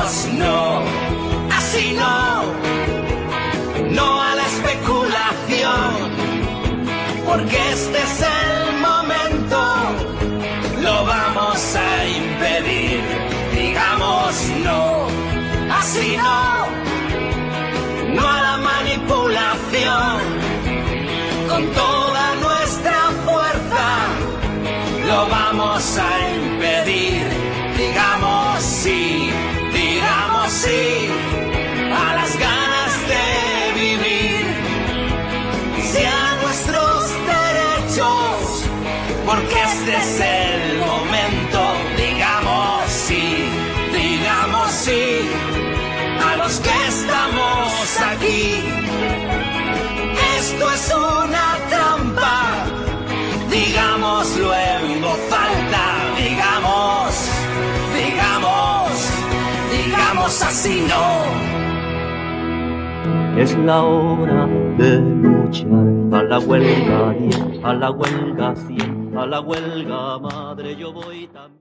digamos no, así no, no a la especulación, porque este es el momento, lo vamos a impedir, digamos no, así no, no a la manipulación, con toda nuestra fuerza, lo vamos a impedir, digamos sí a las ganas de vivir, sí a nuestros derechos, porque este es el momento, digamos sí a los que estamos aquí. Esto es una trampa, digámoslo en voz alta, digamos así no. Es la hora de luchar, a la huelga 10, a la huelga 100, a la huelga madre yo voy también.